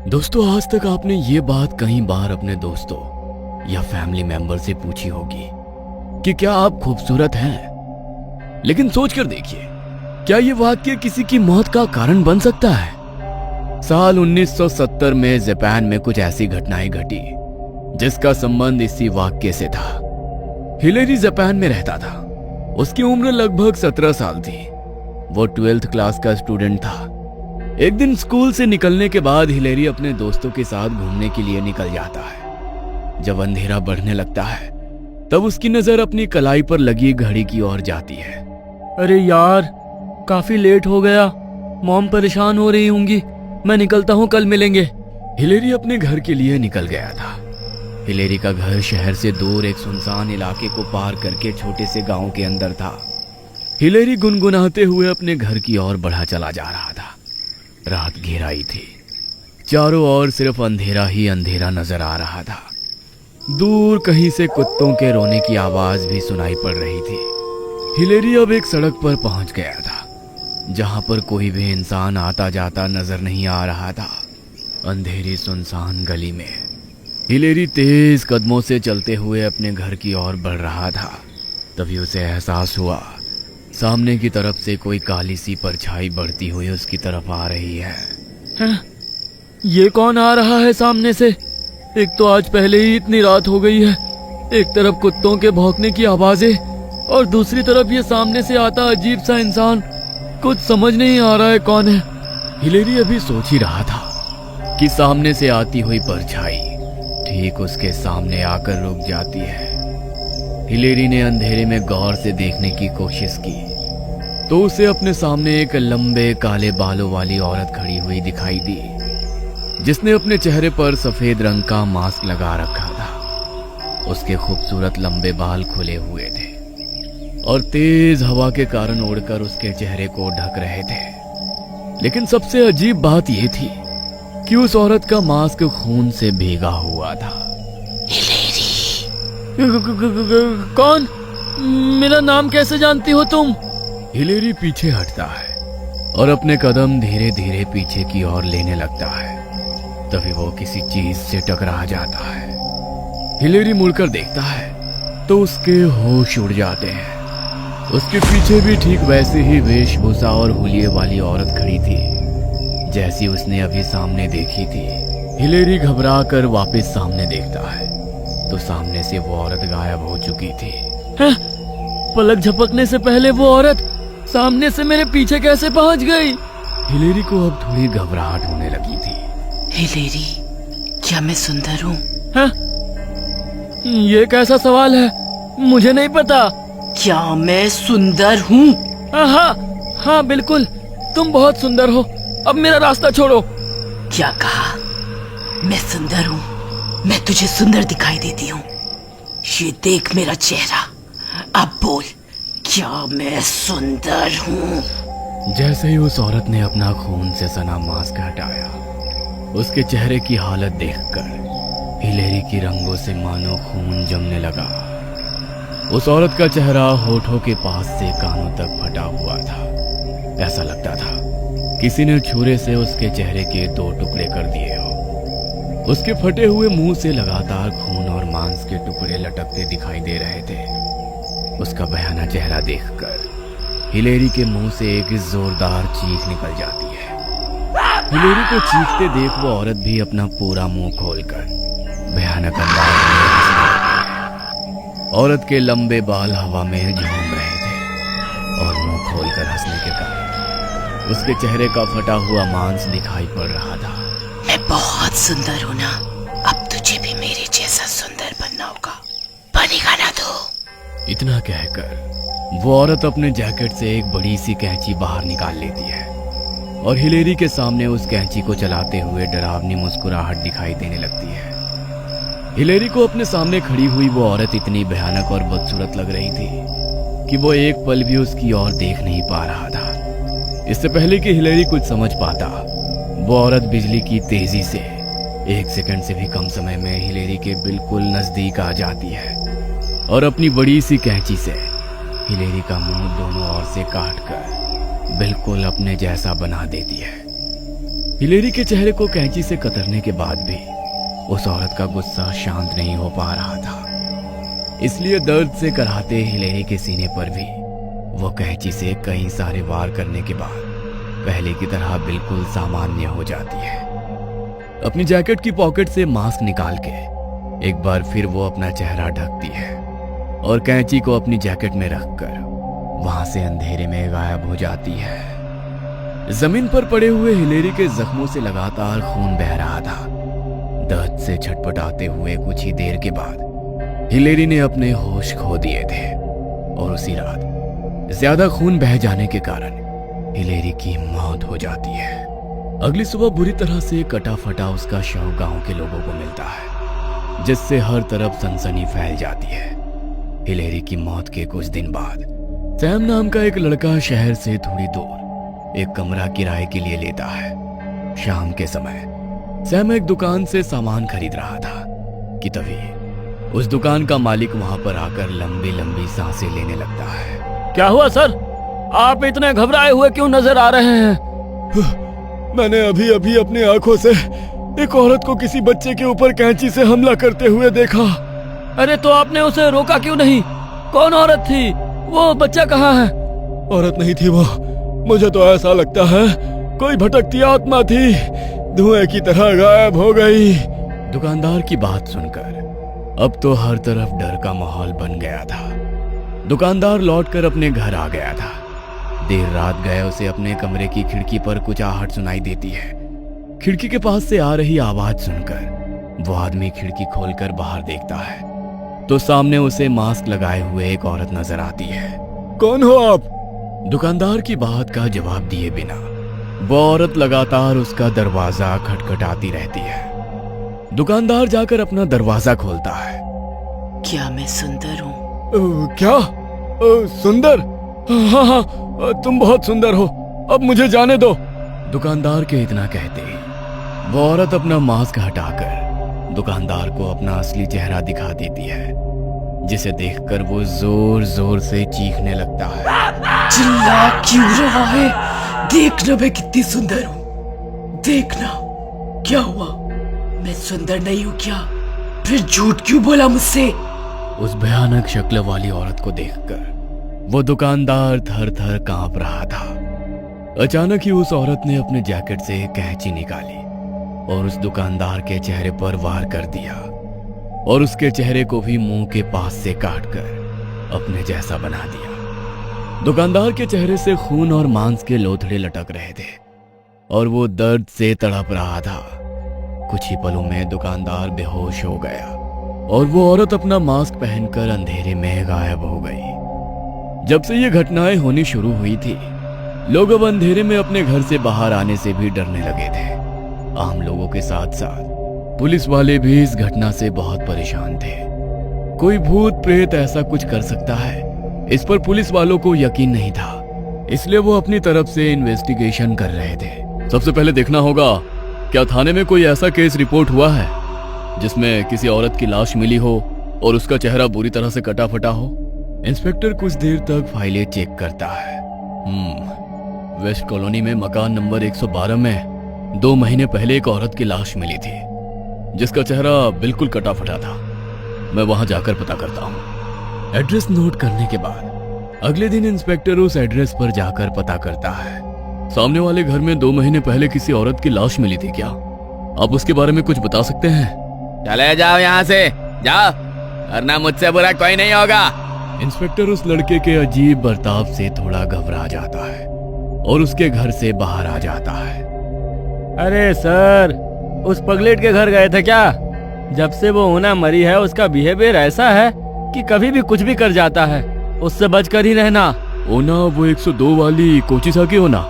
दोस्तों, आज तक आपने ये बात कई बार अपने दोस्तों या फैमिली मेंबर से पूछी होगी कि क्या आप खूबसूरत हैं। लेकिन सोच कर देखिए, क्या ये वाक्य किसी की मौत का कारण बन सकता है। साल 1970 में जापान में कुछ ऐसी घटनाएं घटी जिसका संबंध इसी वाक्य से था। हिलेरी जापान में रहता था। उसकी उम्र लगभग 17 साल थी। वो 12th क्लास का स्टूडेंट था। एक दिन स्कूल से निकलने के बाद हिलेरी अपने दोस्तों के साथ घूमने के लिए निकल जाता है। जब अंधेरा बढ़ने लगता है तब उसकी नजर अपनी कलाई पर लगी घड़ी की ओर जाती है। अरे यार, काफी लेट हो गया। मॉम परेशान हो रही होंगी। मैं निकलता हूँ, कल मिलेंगे। हिलेरी अपने घर के लिए निकल गया था। हिलेरी का घर शहर से दूर एक सुनसान इलाके को पार करके छोटे से गांव के अंदर था। हिलेरी गुनगुनाते हुए अपने घर की ओर बढ़ा चला जा रहा था। रात घेराई थी। चारों ओर सिर्फ अंधेरा ही अंधेरा नजर आ रहा था। दूर कहीं से कुत्तों के रोने की आवाज भी सुनाई पड़ रही थी। हिलेरी अब एक सड़क पर पहुंच गया था जहां पर कोई भी इंसान आता जाता नजर नहीं आ रहा था। अंधेरी सुनसान गली में हिलेरी तेज कदमों से चलते हुए अपने घर की ओर बढ़ रहा था। तभी उसे एहसास हुआ सामने की तरफ से कोई काली सी परछाई बढ़ती हुई उसकी तरफ आ रही है। ये कौन आ रहा है सामने से? एक तो आज पहले ही इतनी रात हो गई है। एक तरफ कुत्तों के भौंकने की आवाजें और दूसरी तरफ ये सामने से आता अजीब सा इंसान। कुछ समझ नहीं आ रहा है कौन है। हिलेरी अभी सोच ही रहा था कि सामने से आती हुई परछाई ठीक उसके सामने आकर रुक जाती है। हिलेरी ने अंधेरे में गौर से देखने की कोशिश की तो उसे अपने सामने एक लंबे काले बालों वाली औरत खड़ी हुई दिखाई दी, जिसने अपने चेहरे पर सफेद रंग का मास्क लगा रखा था। उसके खूबसूरत लंबे बाल खुले हुए थे और तेज हवा के कारण उड़कर उसके चेहरे को ढक रहे थे। लेकिन सबसे अजीब बात यह थी कि उस औरत का मास्क खून से भीगा हुआ था। कौन? मेरा नाम कैसे जानती हो तुम? हिलेरी पीछे हटता है और अपने कदम धीरे धीरे पीछे की ओर लेने लगता है। तभी वो किसी चीज से टकरा जाता है। हिलेरी मुड़कर देखता है तो उसके होश उड़ जाते हैं। उसके पीछे भी ठीक वैसे ही वेशभूषा और हुलिये वाली औरत खड़ी थी जैसी उसने अभी सामने देखी थी। हिलेरी घबरा कर वापस सामने देखता है तो सामने से वो औरत गायब हो चुकी थी। पलक झपकने से पहले वो औरत सामने से मेरे पीछे कैसे पहुंच गई? हिलेरी को अब थोड़ी घबराहट होने लगी थी। हिलेरी, क्या मैं सुंदर हूँ? ये कैसा सवाल है? मुझे नहीं पता। क्या मैं सुंदर हूँ? हाँ, बिल्कुल। तुम बहुत सुंदर हो। अब मेरा रास्ता छोड़ो। क्या कहा? मैं सुंदर हूँ? मैं तुझे सुंदर दिखाई देती हूँ। ये देख मेरा चेहरा। अब बोल, क्या मैं सुंदर हूँ? जैसे ही उस औरत ने अपना खून से सना मास्क हटाया, उसके चेहरे की हालत देखकर हिलेरी की रंगों से मानो खून जमने लगा। उस औरत का चेहरा होठों के पास से कानों तक फटा हुआ था। ऐसा लगता था किसी ने छुरे से उसके चेहरे के 2 टुकड़े कर दिए हो। उसके फटे हुए मुंह से लगातार खून और मांस के टुकड़े लटकते दिखाई दे रहे थे। उसका भयानक चेहरा देखकर हिलेरी के मुंह से एक जोरदार चीख निकल जाती है। हिलेरी को चीखते देख वो औरत भी अपना पूरा मुंह खोलकर भयानक अंदाज में हंसने लगती है। औरत के लंबे बाल हवा में झूम रहे थे और मुंह खोलकर हंसने के कारण उसके चेहरे का फटा हुआ मांस दिखाई पड़ रहा था। मैं बहुत सुंदर हूँ ना? अब तुझे भी मेरे जैसा सुंदर बनना होगा। बनेगा ना तो? इतना कहकर वो औरत अपने जैकेट से एक बड़ी सी कैंची बाहर निकाल लेती है और हिलेरी के सामने उस कैंची को चलाते हुए डरावनी मुस्कुराहट दिखाई देने लगती है। हिलेरी को अपने सामने खड़ी हुई वो औरत इतनी भयानक और बदसूरत लग रही थी कि वो एक पल भी उसकी ओर देख नहीं पा रहा था। इससे पहले कि हिलेरी कुछ समझ पाता, वो औरत बिजली की तेजी से 1 सेकंड से भी कम समय में हिलेरी के बिल्कुल नजदीक आ जाती है और अपनी बड़ी सी कैंची से हिलेरी का मुंह दोनों ओर से काटकर बिल्कुल अपने जैसा बना देती है। हिलेरी के चेहरे को कैंची से कतरने के बाद भी उस औरत का गुस्सा शांत नहीं हो पा रहा था। इसलिए दर्द से कराहते हिलेरी के सीने पर भी वो कैंची से कई सारे वार करने के बाद पहले की तरह बिल्कुल सामान्य हो जाती है। अपनी जैकेट की पॉकेट से मास्क निकाल के एक बार फिर वो अपना चेहरा ढकती है और कैंची को अपनी जैकेट में रखकर वहां से अंधेरे में गायब हो जाती है। जमीन पर पड़े हुए हिलेरी के जख्मों से लगातार खून बह रहा था। दर्द से छटपटाते हुए कुछ ही देर के बाद हिलेरी ने अपने होश खो दिए थे और उसी रात ज्यादा खून बह जाने के कारण हिलेरी की मौत हो जाती है। अगली सुबह बुरी तरह से कटा फटा उसका शव गांव के लोगों को मिलता है, जिससे हर तरफ सनसनी फैल जाती है। हिलेरी की मौत के कुछ दिन बाद सैम नाम का एक लड़का शहर से थोड़ी दूर एक कमरा किराए के लिए लेता है। शाम के समय सैम एक दुकान से सामान खरीद रहा था कि तभी उस दुकान का मालिक वहां पर आकर लंबी लंबी सांसें लेने लगता है। क्या हुआ सर? आप इतने घबराए हुए क्यों नजर आ रहे हैं? मैंने अभी अभी अपनी आंखों से एक औरत को किसी बच्चे के ऊपर कैंची से हमला करते हुए देखा। अरे तो आपने उसे रोका क्यों नहीं? कौन औरत थी? वो बच्चा कहाँ है? औरत नहीं थी वो, मुझे तो ऐसा लगता है कोई भटकती आत्मा थी, धुएं की तरह गायब हो गई। दुकानदार की बात सुनकर अब तो हर तरफ डर का माहौल बन गया था। दुकानदार लौटकर अपने घर आ गया था। देर रात गए उसे अपने कमरे की खिड़की पर कुछ आहट सुनाई देती है। खिड़की के पास से आ रही आवाज सुनकर वो आदमी खिड़की खोलकर बाहर देखता है तो सामने उसे मास्क लगाए हुए एक औरत नजर आती है। कौन हो आप? दुकानदार की बात का जवाब दिए बिना वो औरत लगातार उसका दरवाजा खटखटाती रहती है। दुकानदार जाकर अपना दरवाजा खोलता है। क्या मैं सुंदर हूँ? क्या? सुंदर? हाँ हाँ, तुम बहुत सुंदर हो, अब मुझे जाने दो। दुकानदार के इतना कहते ही वो औरत अपना मास्क हटाकर दुकानदार को अपना असली चेहरा दिखा देती है, जिसे देखकर वो जोर जोर से चीखने लगता है। चिल्ला क्यों रहा है? देखना मैं कितनी सुंदर हूँ, देखना। क्या हुआ, मैं सुंदर नहीं हूँ क्या? फिर झूठ क्यों बोला मुझसे? उस भयानक शक्ल वाली औरत को देखकर वो दुकानदार थर थर कांप रहा था। अचानक ही उस औरत ने अपने जैकेट से एक कैंची निकाली और उस दुकानदार के चेहरे पर वार कर दिया और उसके चेहरे को भी मुंह के पास से काटकर अपने जैसा बना दिया। दुकानदार के चेहरे से खून और मांस के लोथड़े लटक रहे थे और वो दर्द से तड़प रहा था। कुछ ही पलों में दुकानदार बेहोश हो गया और वो औरत अपना मास्क पहनकर अंधेरे में गायब हो गई। जब से ये घटनाएं होनी शुरू हुई थी, लोग अब अंधेरे में अपने घर से बाहर आने से भी डरने लगे थे। आम लोगों के साथ साथ पुलिस वाले भी इस घटना से बहुत परेशान थे। कोई भूत प्रेत ऐसा कुछ कर सकता है, इस पर पुलिस वालों को यकीन नहीं था, इसलिए वो अपनी तरफ से इन्वेस्टिगेशन कर रहे थे। सबसे पहले देखना होगा क्या थाने में कोई ऐसा केस रिपोर्ट हुआ है जिसमें किसी औरत की लाश मिली हो और उसका चेहरा बुरी तरह से कटा फटा हो। इंस्पेक्टर कुछ देर तक फाइलें चेक करता है। वेस्ट कॉलोनी में मकान नंबर 112 में 2 महीने पहले एक औरत की लाश मिली थी जिसका चेहरा बिल्कुल कटा फटा था। मैं वहां जाकर पता करता हूँ। एड्रेस नोट करने के बाद अगले दिन इंस्पेक्टर उस एड्रेस पर जाकर पता करता है। सामने वाले घर में 2 महीने पहले किसी औरत की लाश मिली थी क्या? आप उसके बारे में कुछ बता सकते हैं? चले जाओ यहाँ से, जाओ, वरना मुझसे बुरा कोई नहीं होगा। इंस्पेक्टर उस लड़के के अजीब बर्ताव से थोड़ा घबरा जाता है और उसके घर से बाहर आ जाता है। अरे सर, उस पगलेट के घर गए थे क्या? जब से वो ओना मरी है उसका बिहेवियर ऐसा है कि कभी भी कुछ भी कर जाता है, उससे बचकर ही रहना। ओना वो 102 वाली कोचिसा की ओना?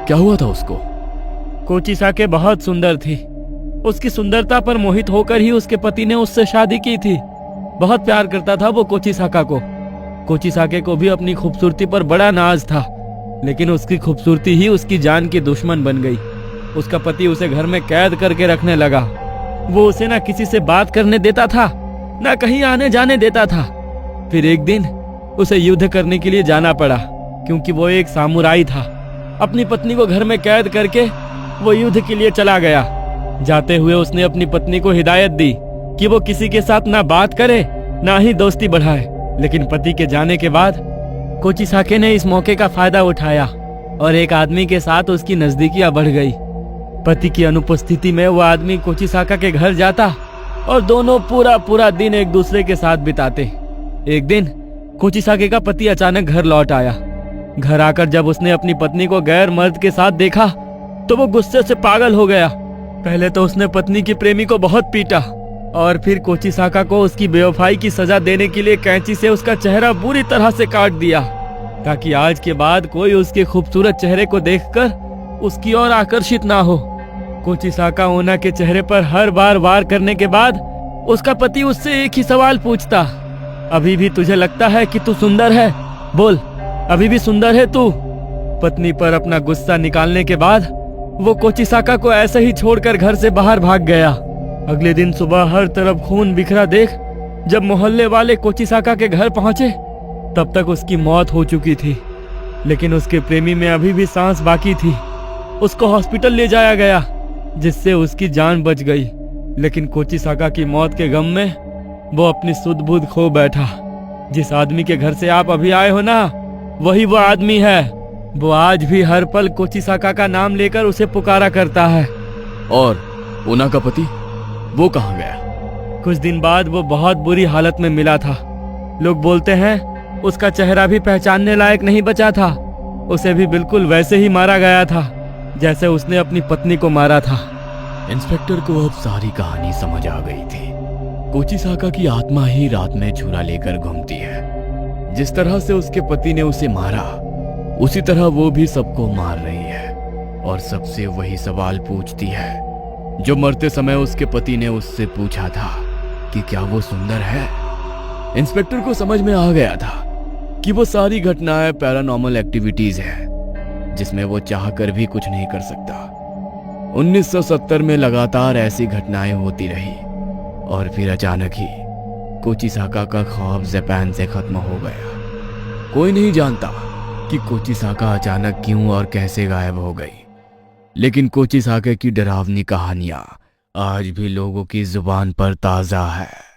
क्या हुआ था उसको? कोचिसा के बहुत सुंदर थी, उसकी सुंदरता पर मोहित होकर ही उसके पति ने उससे शादी की थी। बहुत प्यार करता था वो कोचिसाका को। कोचिसाके को भी अपनी खूबसूरती पर बड़ा नाज था, लेकिन उसकी खूबसूरती ही उसकी जान की दुश्मन बन गई। उसका पति उसे घर में कैद करके रखने लगा। वो उसे ना किसी से बात करने देता था, ना कहीं आने जाने देता था। फिर एक दिन उसे युद्ध करने के लिए जाना पड़ा, क्योंकि वो एक सामुराई था। अपनी पत्नी को घर में कैद करके वो युद्ध के लिए चला गया। जाते हुए उसने अपनी पत्नी को हिदायत दी कि वो किसी के साथ ना बात करे ना ही दोस्ती बढ़ाए। लेकिन पति के जाने के बाद कोचिसाके ने इस मौके का फायदा उठाया और एक आदमी के साथ उसकी नजदीकियां बढ़ गई। पति की अनुपस्थिति में वो आदमी कोचिसाका के घर जाता और दोनों पूरा दिन एक दूसरे के साथ बिताते। एक दिन कोचिसाके का पति अचानक घर लौट आया। घर आकर जब उसने अपनी पत्नी को गैर मर्द के साथ देखा तो वो गुस्से से पागल हो गया। पहले तो उसने पत्नी की प्रेमी को बहुत पीटा और फिर कोचिसाका को उसकी बेवफाई की सजा देने के लिए कैंची से उसका चेहरा बुरी तरह से काट दिया, ताकि आज के बाद कोई उसके खूबसूरत चेहरे को देखकर उसकी ओर आकर्षित ना हो। कोचिसाका ओना के चेहरे पर हर बार वार करने के बाद उसका पति उससे एक ही सवाल पूछता, अभी भी तुझे लगता है कि तू सुंदर है? बोल, अभी भी सुंदर है तू? पत्नी पर अपना गुस्सा निकालने के बाद वो कोचिसाका को ऐसे ही छोड़कर घर से बाहर भाग गया। अगले दिन सुबह हर तरफ खून बिखरा देख जब मोहल्ले वाले कोचिसाका के घर पहुंचे तब तक उसकी मौत हो चुकी थी, लेकिन उसके प्रेमी में अभी भी सांस बाकी थी। उसको हॉस्पिटल ले जाया गया जिससे उसकी जान बच गई, लेकिन कोचिसाका की मौत के गम में वो अपनी सुध बुध खो बैठा। जिस आदमी के घर से आप अभी आए हो ना, वही वो आदमी है। वो आज भी हर पल कोचिसाका का नाम लेकर उसे पुकारा करता है। और ओना का पति वो कहाँ गया? कुछ दिन बाद वो बहुत बुरी हालत में मिला था। लोग बोलते हैं उसका चेहरा भी पहचानने लायक नहीं बचा था। उसे भी बिल्कुल वैसे ही मारा गया था जैसे उसने अपनी पत्नी को मारा था। इंस्पेक्टर को अब सारी कहानी समझ आ गई थी। कोचिसाका की आत्मा ही रात में छुरा लेकर घूमती है। जिस तरह से उसके पति ने उसे मारा, उसी तरह वो भी सबको मार रही है और सबसे वही सवाल पूछती है जो मरते समय उसके पति ने उससे पूछा था कि क्या वो सुंदर है। इंस्पेक्टर को समझ में आ गया था कि वो सारी घटनाएं पैरानॉर्मल एक्टिविटीज है जिसमें वो चाहकर भी कुछ नहीं कर सकता। 1970 में लगातार ऐसी घटनाएं होती रही और फिर अचानक ही कोचिसाका का ख्वाब जापान से खत्म हो गया। कोई नहीं जानता कि कोचिसाका अचानक क्यों और कैसे गायब हो गई, लेकिन कोचिसाका की डरावनी कहानियां आज भी लोगों की जुबान पर ताजा है।